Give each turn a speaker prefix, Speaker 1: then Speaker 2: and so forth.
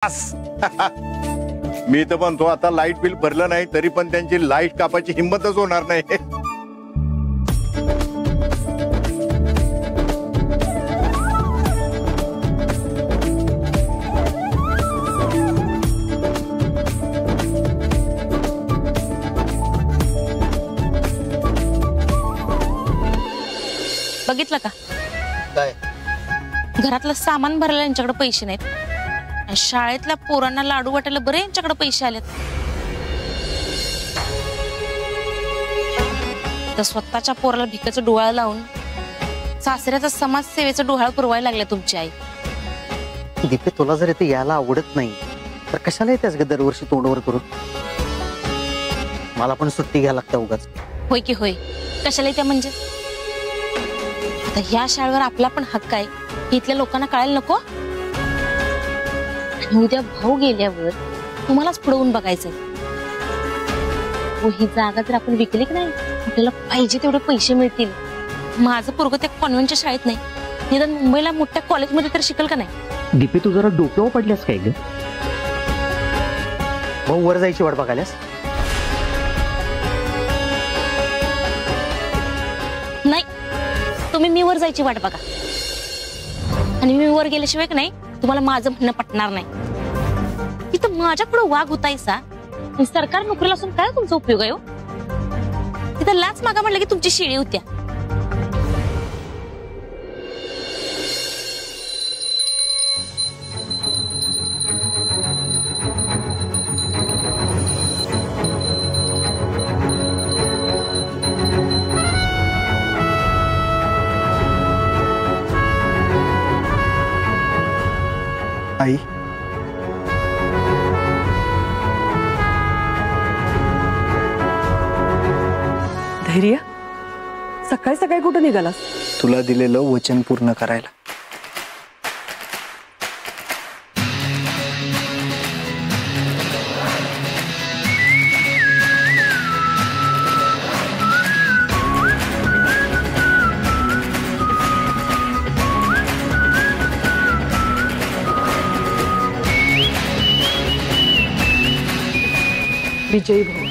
Speaker 1: मी तर म्हणतो आता लाईट बिल भरलं नाही तरी पण त्यांची लाईट कापायची हिंमतच होणार नाही.
Speaker 2: बघितलं का
Speaker 3: काय
Speaker 2: घरातलं सामान भरायला यांच्याकडे पैसे नाहीत. शाळेतल्या पोरांना लाडू वाटायला बरे यांच्याकडे पैसे आलेत. तर स्वतःच्या पोराला भिकाचं डोळा लावून सासऱ्याचा समाजसेवेचं डोहाळ पुरवायला लागले तुमची आई.
Speaker 3: दीपे तुला जर इथे यायला आवडत नाही तर कशाला येतेस ग दरवर्षी तोंडवर करून. मला पण सुट्टी घ्यायला लागते उगाच.
Speaker 2: होय की होय, कशाला येत्या म्हणजे. आता ह्या शाळेवर आपला पण हक्क आहे हे इथल्या लोकांना कळायला नको. उद्या भाऊ गेल्यावर तुम्हालाच पुढवून बघायचंय. ही जागा जर आपण विकली की नाही आपल्याला पाहिजे तेवढे पैसे मिळतील. माझं पोरगं त्या कॉन्व्हेंटच्या शाळेत नाही, निदान मुंबईला मोठ्या कॉलेजमध्ये तर शिकल का नाही.
Speaker 4: दीपे तू जरा डोक्यावर पडल्यास काय ग.
Speaker 3: भाऊ वर जायची वाट बघायलास.
Speaker 2: नाही, तुम्ही मी वर जायची वाट बघा. आणि मी वर गेल्याशिवाय की नाही तुम्हाला माझं म्हणणं पटणार नाही. तिथं माझ्या पुढे वाघ होतायसा आणि सरकार नोकरीला असून काय तुमचा उपयोग आहे. तिथं लाच मागा म्हणलं की तुमची शिळी होत्या.
Speaker 3: आई
Speaker 5: धैर्य, सकाळी सकाळी कुठे निघालास.
Speaker 6: तुला दिलेलं वचन पूर्ण करायला.
Speaker 5: विजयी भाऊ